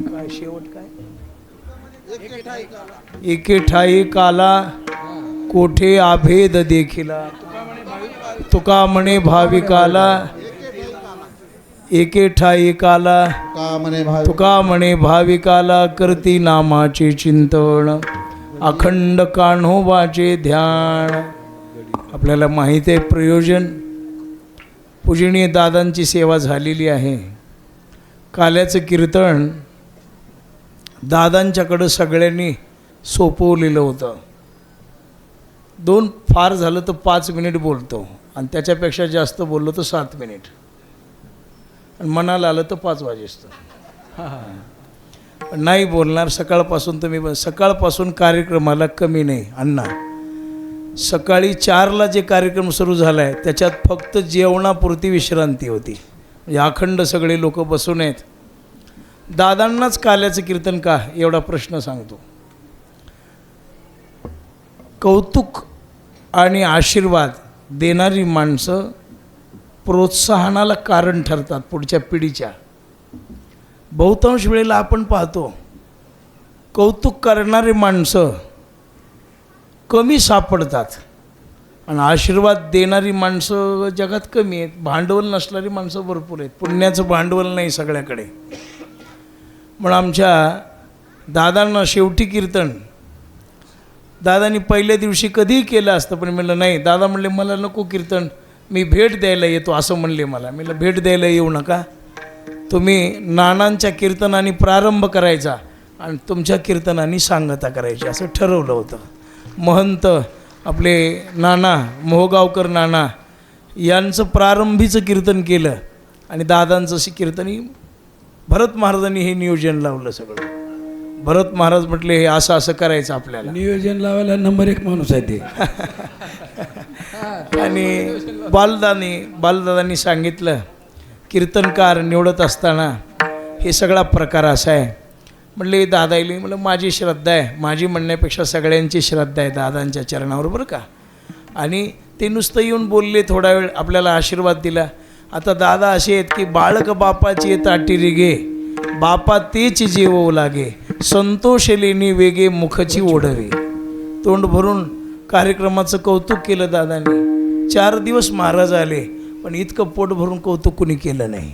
काय शेवट काय एके ठाई काला कोठे आभेद देखिला तुका म्हणे भाविकाला एके ठाई काला तुका म्हणे भाविकाला करती नामाचे चिंतन अखंड कान्होबाचे ध्यान. आपल्याला माहीत आहे प्रयोजन पूजनीय दादांची सेवा झालेली आहे. काल्याचं कीर्तन दादांच्याकडं सगळ्यांनी सोपवलेलं होतं. 2 फार झालं तर 5 मिनिट बोलतो आणि त्याच्यापेक्षा जास्त बोललो तर 7 मिनिट आणि मनाला आलं तर 5 वाजेस्तोवर. नाही बोलणार सकाळपासून तुम्ही सकाळपासून कार्यक्रमाला कमी नाही अण्णा. सकाळी 4ला जे कार्यक्रम सुरू झाला आहे त्याच्यात फक्त जेवणापुरती विश्रांती होती. म्हणजे अखंड सगळे लोक बसून आहेत. दादांनाच काल्याचं कीर्तन का एवढा प्रश्न सांगतो. कौतुक आणि आशीर्वाद देणारी माणसं प्रोत्साहनाला कारण ठरतात पुढच्या पिढीच्या. बहुतांश वेळेला आपण पाहतो कौतुक करणारी माणसं कमी सापडतात आणि आशीर्वाद देणारी माणसं जगात कमी आहेत. भांडवल नसणारी माणसं भरपूर आहेत. पुण्याचं भांडवल नाही सगळ्याकडे. म्हणून आमच्या दादांना शेवटी कीर्तन दादांनी पहिल्या दिवशी कधीही केलं असतं पण म्हणलं नाही. दादा म्हणले मला नको कीर्तन मी भेट द्यायला येतो असं म्हणले मला. म्हणलं भेट द्यायला येऊ नका. तुम्ही नानांच्या कीर्तनाने प्रारंभ करायचा आणि तुमच्या कीर्तनाने सांगता करायची असं ठरवलं होतं. महंत आपले नाना मोहगावकर नाना यांचं प्रारंभीचं कीर्तन केलं आणि दादांचं कीर्तन भरत महाराजांनी हे नियोजन लावलं सगळं. भरत महाराज म्हटले हे असं असं करायचं आपल्याला. नियोजन लावायला नंबर 1 माणूस आहे ते. आणि बालदादांनी सांगितलं कीर्तनकार निवडत असताना हे सगळा प्रकार असा आहे. म्हणले दादा येईल. म्हणलं माझी श्रद्धा आहे. माझी म्हणण्यापेक्षा सगळ्यांची श्रद्धा आहे दादांच्या चरणावर बरं का. आणि ते नुसतं येऊन बोलले थोडा वेळ आपल्याला आशीर्वाद दिला. आता दादा असे आहेत की बाळक बापाची ताटी गे बापा तेच जेवू लागे संतोष लेणी वेगे मुखची ओढवे. तोंड भरून कार्यक्रमाचं कौतुक केलं दादांनी. 4 दिवस महाराज आले पण इतकं पोट भरून कौतुक कोणी केलं नाही.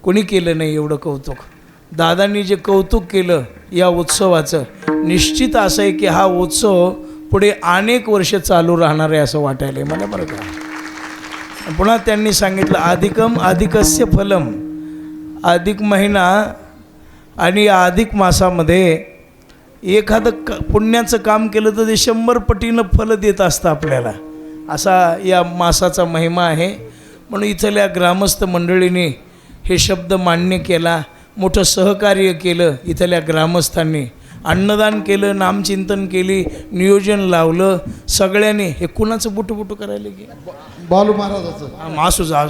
कोणी केलं नाही एवढं कौतुक. दादांनी जे कौतुक केलं या उत्सवाचं निश्चित असं आहे की हा उत्सव पुढे अनेक वर्ष चालू राहणार आहे असं वाटायला आहे मला बरं का. पुन्हा त्यांनी सांगितलं अधिकम अधिकस्य फलम. अधिक महिना आणि या अधिक मासामध्ये एखादं पुण्याचं काम केलं तर ते 100 पटीनं फलं देत असतं आपल्याला. असा या मासाचा महिमा आहे. म्हणून इथल्या ग्रामस्थ मंडळीने हे शब्द मान्य केला. मोठं सहकार्य केलं इथल्या ग्रामस्थांनी. अन्नदान केलं नामचिंतन केली नियोजन लावलं सगळ्यांनी. हे कुणाचं बुटू करायला की बालू महाराजाचं मासू जा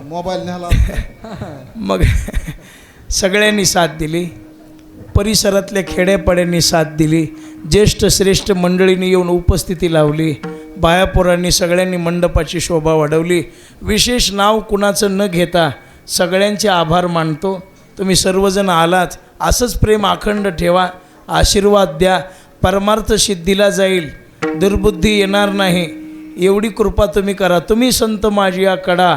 मोबाईल न्याला. मग सगळ्यांनी साथ दिली. परिसरातल्या खेड्यापाड्यांनी साथ दिली. ज्येष्ठ श्रेष्ठ मंडळींनी येऊन उपस्थिती लावली. बायापोरांनी सगळ्यांनी मंडपाची शोभा वाढवली. विशेष नाव कुणाचं न घेता सगळ्यांचे आभार मानतो. तुम्ही सर्वजण आलात. असंच प्रेम अखंड ठेवा. आशीर्वाद द्या. परमार्थ सिद्धीला जाईल. दुर्बुद्धी येणार नाही एवढी कृपा तुम्ही करा. तुम्ही संत माझी या कडा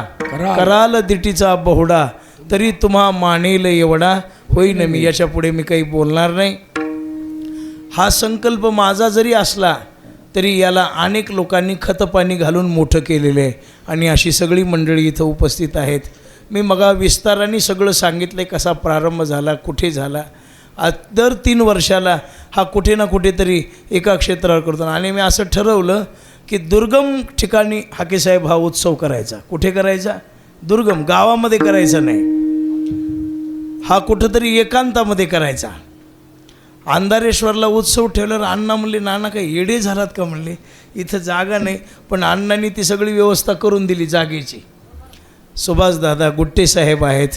कराल दिटीचा बहुडा तरी तुम्हा मानेल एवढा होईन मी. याच्या पुढे मी काही बोलणार नाही. हा संकल्प माझा जरी असला तरी याला अनेक लोकांनी खतपाणी घालून मोठं केलेलं आहे आणि अशी सगळी मंडळी इथं उपस्थित आहेत. मी मगा विस्ताराने सगळं सांगितलं आहे कसा प्रारंभ झाला कुठे झाला. दर 3 वर्षाला हा कुठे ना कुठेतरी एका क्षेत्रावर करतो. आणि मी असं ठरवलं की दुर्गम ठिकाणी हाकेसाहेब हा उत्सव करायचा. कुठे करायचा? दुर्गम गावामध्ये करायचा नाही. हा कुठंतरी एकांतामध्ये करायचा. अंधारेश्वरला उत्सव ठेवल्यावर अण्णा म्हणले नाना काही येडे झालात का म्हणले. इथं जागा नाही. पण अण्णांनी ती सगळी व्यवस्था करून दिली जागेची. सुभाषदादा गुट्टे साहेब आहेत.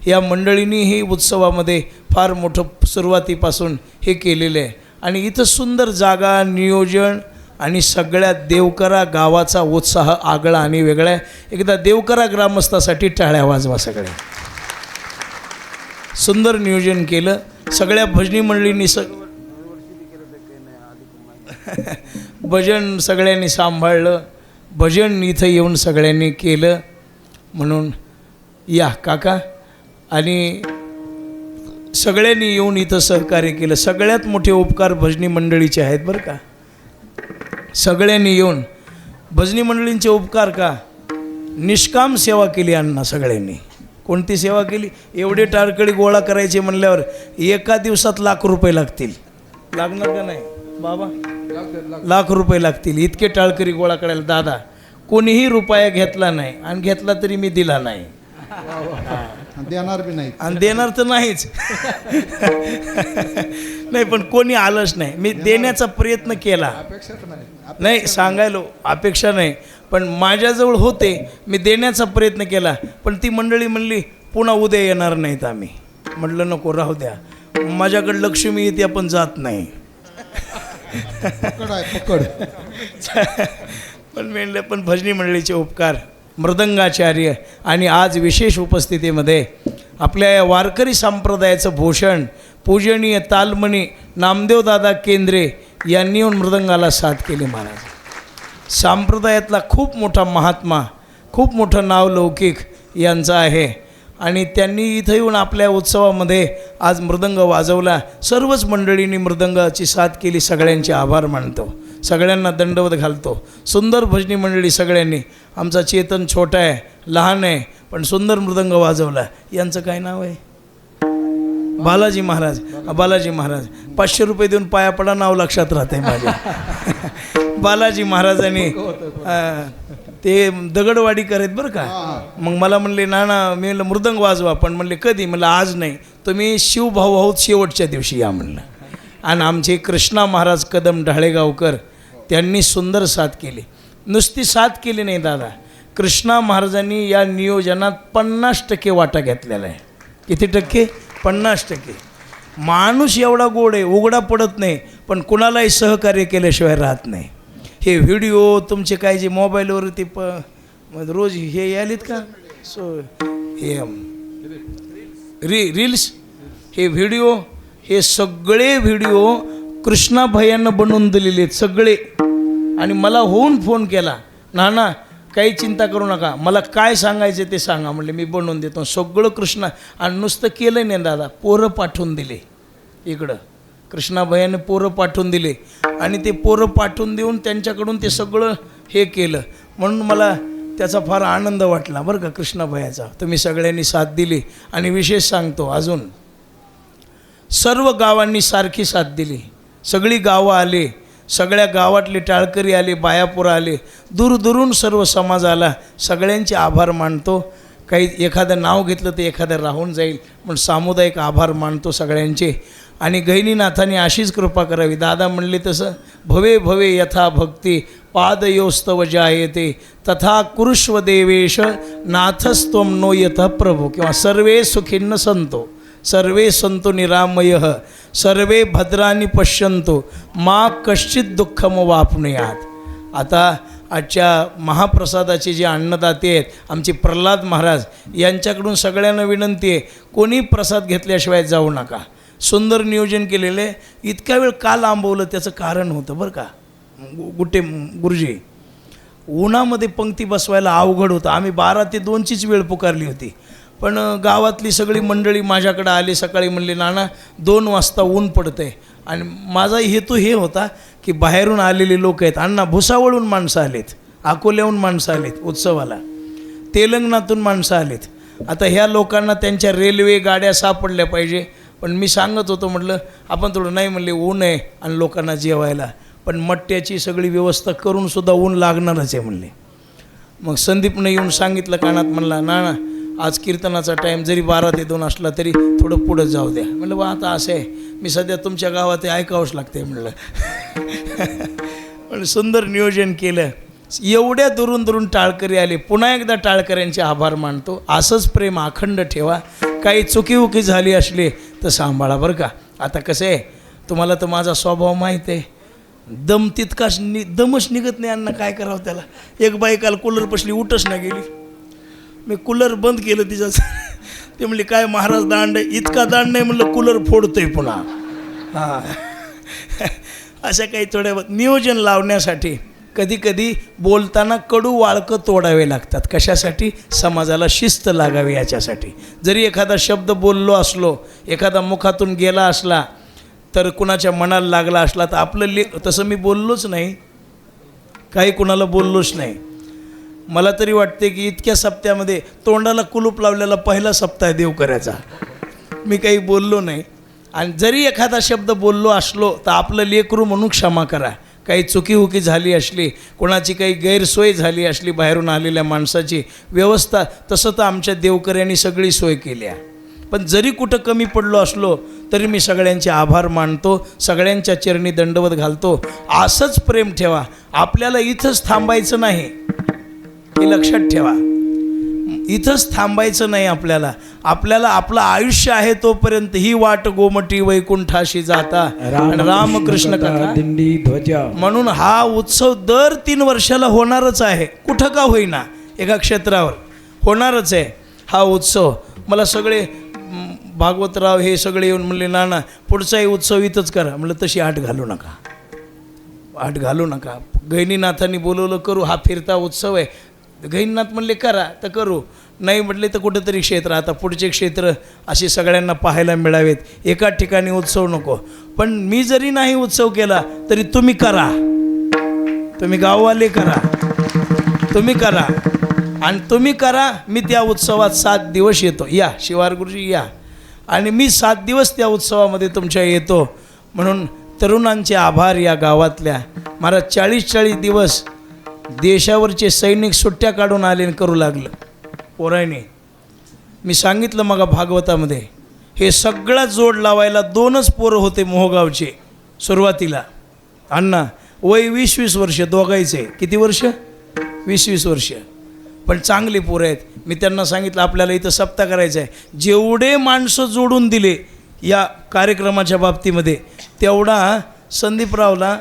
या मंडळींनी ही उत्सवामध्ये फार मोठं सुरुवातीपासून हे केलेलं आहे. आणि इथं सुंदर जागा नियोजन आणि सगळ्या देवकरा गावाचा उत्साह आगळा आणि वेगळा आहे. एकदा देवकरा ग्रामस्थासाठी टाळ्या वाजवा सगळ्या. सुंदर नियोजन केलं सगळ्या भजनी मंडळींनी. भजन सगळ्यांनी सांभाळलं, भजन इथं येऊन सगळ्यांनी केलं. म्हणून या काका आणि सगळ्यांनी येऊन इथं सहकार्य केलं. सगळ्यात मोठे उपकार भजनी मंडळीचे आहेत बरं का. सगळ्यांनी येऊन भजनी मंडळींचे उपकार का, निष्काम सेवा केली अण्णा सगळ्यांनी. कोणती सेवा केली? एवढे टाळकळी गोळा करायचे म्हणल्यावर एका दिवसात ₹1,00,000 लागतील. लागणार का नाही बाबा? ₹1,00,000 लागतील इतके टाळकरी गोळा करायला. दादा कोणीही रुपया घेतला नाही आणि घेतला तरी मी दिला नाही. देणार बी नाही आणि देणार तर नाहीच. नाही पण कोणी आलंच नाही. मी देण्याचा प्रयत्न केला. नाही सांगायलो अपेक्षा नाही, पण माझ्याजवळ होते, मी देण्याचा प्रयत्न केला. पण ती मंडळी म्हणली पुन्हा उद्या येणार नाहीत आम्ही. म्हटलं नको राहू द्या, माझ्याकडे लक्ष्मी येते पण जात नाही. पकड आहे पकड. पण म्हणलं पण भजनी मंडळीचे उपकार, मृदंगाचार्य आणि आज विशेष उपस्थितीमध्ये आपल्या या वारकरी संप्रदायाचं भूषण पूजनीय तालमणी नामदेवदादा केंद्रे यांनी येऊन मृदंगाला साथ केली. महाराज संप्रदायातला खूप मोठा महात्मा, खूप मोठं नाव लौकिक यांचं आहे आणि त्यांनी इथं येऊन आपल्या उत्सवामध्ये आज मृदंग वाजवला. सर्वच मंडळींनी मृदंगाची साथ केली. सगळ्यांचे आभार मानतो, सगळ्यांना दंडवत घालतो. सुंदर भजनी मंडळी सगळ्यांनी. आमचा चेतन छोटा आहे, लहान आहे, पण सुंदर मृदंग वाजवला. यांचं काय नाव आहे? बालाजी महाराज. बालाजी महाराज ₹500 देऊन पाया पडा, नाव लक्षात राहते माझ्या. बालाजी महाराजांनी ते दगडवाडी करत बरं का. मग मला म्हणले नाना मी म्हणलं मृदंग वाजवा, पण म्हणले कधी? म्हणलं आज नाही, तुम्ही शिवभाऊ आहोत शेवटच्या दिवशी या म्हणलं. आणि आमचे कृष्णा महाराज कदम ढाळेगावकर त्यांनी सुंदर साथ केली. नुसती साथ केली नाही दादा, कृष्णा महाराजांनी या नियोजनात 50% वाटा घेतलेला आहे. किती टक्के? 50%. माणूस एवढा गोड आहे, उघडा पडत नाही, पण कुणालाही सहकार्य केल्याशिवाय राहत नाही. हे व्हिडिओ तुमचे काय जे मोबाईलवरती रोज हे यालीत का हे रील्स, हे व्हिडिओ, हे सगळे व्हिडिओ कृष्णा भैयांना बनवून दिलेले आहेत सगळे. आणि मला होऊन फोन केला, नाना काही चिंता करू नका, मला काय सांगायचं ते सांगा. म्हणले मी बनवून देतो सगळं कृष्णा. आणि नुसतं केलं नाही दादा, पोरं पाठवून दिले इकडं. कृष्णा भैयाने पोरं पाठवून दिले आणि ते पोरं पाठवून देऊन त्यांच्याकडून ते सगळं हे केलं. म्हणून मला त्याचा फार आनंद वाटला बरं का कृष्णा भैयाचा. तुम्ही सगळ्यांनी साथ दिली. आणि विशेष सांगतो अजून, सर्व गावांनी सारखी साथ दिली. सगळी गावं आले, सगळ्या गावातले टाळकरी आले, बायापुरं आले, दूरदूरून सर्व समाज आला. सगळ्यांचे आभार मानतो. काही एखादं नाव घेतलं तर एखादं राहून जाईल, पण सामुदायिक आभार मानतो सगळ्यांचे. आणि गहिनीनाथाने अशीच कृपा करावी. दादा म्हणले तसं, भवे भवे यथा भक्ती पादयोस्तव जायते तथा कुरुष्व देवेश नाथस्त्वं नो यतः प्रभू. किंवा सर्वे सुखिन्न संतो सर्वे संतो निरामयः सर्वे भद्राणी पश्यंतो मा कश्चित दुःखम वापनुयात. आता आजच्या महाप्रसादाचे जे अन्नदाते आहेत आमचे प्रल्हाद महाराज, यांच्याकडून सगळ्यांना विनंती आहे, कोणी प्रसाद घेतल्याशिवाय जाऊ नका. सुंदर नियोजन केलेलं आहे. इतका वेळ का लांबवलं त्याचं कारण होतं बरं का. गुटे गुरुजी, उन्हामध्ये पंक्ती बसवायला अवघड होतं. आम्ही 12 ते 2चीच वेळ पुकारली होती, पण गावातली सगळी मंडळी माझ्याकडे आली. सकाळी म्हणले नाना 2 वाजता ऊन पडतं आहे. आणि माझा हेतू हे होता की बाहेरून आलेले लोक आहेत. अण्णा भुसावळून माणसं आलेत, अकोल्याहून माणसं आलेत उत्सवाला, तेलंगणातून माणसं आलेत. आता ह्या लोकांना त्यांच्या रेल्वे गाड्या सापडल्या पाहिजे. पण मी सांगत होतो, म्हटलं आपण थोडं नाही, म्हणले ऊन आहे आणि लोकांना जेवायला, पण मट्ट्याची सगळी व्यवस्था करूनसुद्धा ऊन लागणारच आहे म्हणले. मग संदीपनं येऊन सांगितलं कानात, म्हणला नाना आज कीर्तनाचा टाईम जरी 12 ते 2 असला तरी थोडं पुढं जाऊ द्या. म्हणलं बा आता असं आहे, मी सध्या तुमच्या गावात ऐकावंच लागते म्हणलं. पण सुंदर नियोजन केलं. एवढ्या दुरून दुरून टाळकरी आले. पुन्हा एकदा टाळकऱ्यांचे आभार मानतो. असंच प्रेम अखंड ठेवा. काही चुकीउकी झाली असली तर सांभाळा बरं का. आता कसं आहे, तुम्हाला तर माझा स्वभाव माहीत आहे, दम तितकाच दमच निघत नाही अण्णा, काय करावं त्याला. एक बाई काल कूलर पसली उठच ना गेली. मी कूलर बंद केलं तिच्याच. ते म्हणले काय महाराज दांड आहे. इतका दांड नाही म्हणलं, कूलर फोडतोय पुन्हा. हां अशा काही थोड्या नियोजन लावण्यासाठी कधी कधी बोलताना कडू वाळकं तोडावे लागतात. कशासाठी? समाजाला शिस्त लागावी याच्यासाठी. जरी एखादा शब्द बोललो असलो, एखादा मुखातून गेला असला, तर कुणाच्या मनाला लागला असला, तर आपलं तसं मी बोललोच नाही, काही कुणाला बोललोच नाही. मला तरी वाटते की इतक्या सप्त्यामध्ये तोंडाला कुलूप लावलेला पहिला सप्ताह देव करायचा. मी काही बोललो नाही. आणि जरी एखादा शब्द बोललो असलो तर आपलं लेकरू म्हणून क्षमा करा. काही चुकीहुकी झाली असली, कोणाची काही गैरसोय झाली असली, बाहेरून आलेल्या माणसाची व्यवस्था, तसं तर आमच्या देवकऱ्यांनी सगळी सोय केली आहे. पण जरी कुठं कमी पडलो असलो तरी मी सगळ्यांचे आभार मानतो, सगळ्यांच्या चरणी दंडवत घालतो. असंच प्रेम ठेवा. आपल्याला इथंच थांबायचं नाही, हे लक्षात ठेवा. इथंच थांबायचं नाही. आपल्याला आपलं आयुष्य आहे तोपर्यंत ही वाट गोमटी वैकुंठाशी जाता रामकृष्ण कथा दिंडी ध्वजा. म्हणून हा उत्सव दर 3 वर्षाला होणारच आहे. कुठं का होईना, एका क्षेत्रावर होणारच आहे हा उत्सव. मला सगळे भागवतराव हे सगळे येऊन म्हणले नाना पुढचाही उत्सव इथंच करा. म्हणलं तशी आठ घालू नका. गहिनीनाथांनी बोलवलं करू, हा फिरता उत्सव आहे. गहिनीनाथ म्हणले करा तर करू, नाही म्हटले तर कुठंतरी क्षेत्र. आता पुढचे क्षेत्र असे सगळ्यांना पाहायला मिळावेत. एका ठिकाणी उत्सव नको. पण मी जरी नाही उत्सव केला तरी तुम्ही करा, तुम्ही गाववाले करा, तुम्ही करा. आणि तुम्ही करा. मी त्या उत्सवात 7 दिवस येतो. या शिवारगुरुजी या. आणि मी 7 दिवस त्या उत्सवामध्ये तुमच्या येतो. म्हणून तरुणांचे आभार या गावातल्या. मला 40 दिवस देशावरचे सैनिक सुट्ट्या काढून आले आणि करू लागलं पोरायने. मी सांगितलं मग भागवतामध्ये, हे सगळा जोड लावायला 2च पोरं होते मोहगावचे सुरुवातीला. अण्णा वय 20-20 वर्ष दोघायचे. किती वर्ष? 20-20 वर्ष. पण चांगले पोरं आहेत. मी त्यांना सांगितलं आपल्याला इथं सप्ताह करायचा आहे. जेवढे माणसं जोडून दिले या कार्यक्रमाच्या बाबतीमध्ये, तेवढा संदीपरावला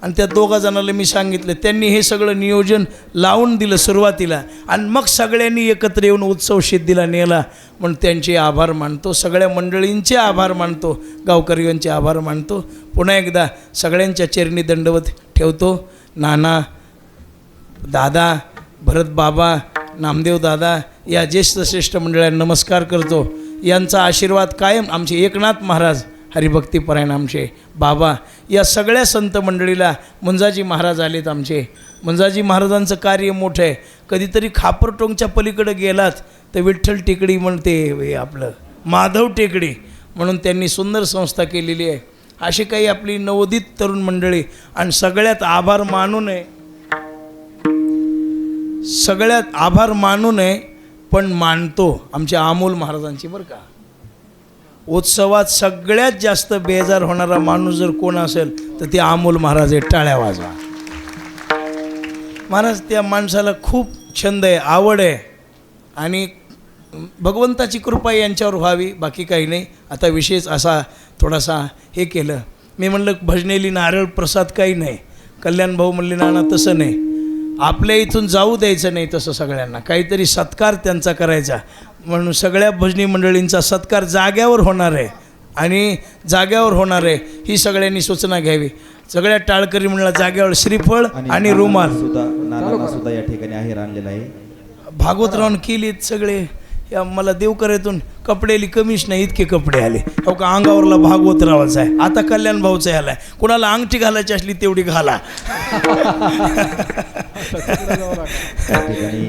आणि त्या 2 जणांना मी सांगितलं. त्यांनी हे सगळं नियोजन लावून दिलं सुरुवातीला. आणि मग सगळ्यांनी एकत्र येऊन उत्सव सिद्धीला नेला. म्हणून त्यांचे आभार मानतो, सगळ्या मंडळींचे आभार मानतो, गावकऱ्यांचे आभार मानतो. पुन्हा एकदा सगळ्यांच्या चरणी दंडवत ठेवतो. नाना, दादा, भरत बाबा, नामदेव दादा या ज्येष्ठ श्रेष्ठ मंडळांना नमस्कार करतो. यांचा आशीर्वाद कायम. आमचे एकनाथ महाराज हरिभक्तीपरायण, आमचे बाबा, या सगळ्या संत मंडळीला. मुंजाजी महाराज आलेत आमचे. मुंजाजी महाराजांचं कार्य मोठं आहे. कधीतरी खापरटोंगच्या पलीकडे गेलात तर विठ्ठल टेकडी म्हणते, आपलं माधव टेकडी म्हणून त्यांनी सुंदर संस्था केलेली आहे. अशी काही आपली नवोदित तरुण मंडळी. आणि सगळ्यात आभार मानू नये, सगळ्यात आभार मानू नये पण मानतो आमच्या अमोल महाराजांची बरं का. उत्सवात सगळ्यात जास्त बेजार होणारा माणूस जर कोण असेल तर ते अमोल महाराज आहे. टाळ्या वाजवा. महाराज त्या माणसाला खूप छंद आहे, आवड आहे. आणि भगवंताची कृपा यांच्यावर व्हावी, बाकी काही नाही. आता विशेष असा थोडासा हे केलं. मी म्हणलं भजनेली नारळ प्रसाद काही नाही. कल्याण भाऊ म्हणले नाना तसं नाही, आपल्या इथून जाऊ द्यायचं नाही तसं सगळ्यांना, काहीतरी सत्कार त्यांचा करायचा. म्हणून सगळ्या भजनी मंडळींचा सत्कार जाग्यावर होणार आहे. आणि जाग्यावर होणार आहे ही सगळ्यांनी सूचना घ्यावी. सगळ्या टाळकरी मंडळा जाग्यावर श्रीफळ आणि रुमाल सुद्धा या ठिकाणी आहेर आणलेला आहे. भागवतरावून केलीत सगळे. या मला देवकऱ्यातून कपडेली कमीच नाही, इतके कपडे आले. हो का, अंगावरला भागवतरावाचा आहे. आता कल्याण भाऊचा आला आहे. कुणाला अंगठी घालायची असली तेवढी घाला. त्या ठिकाणी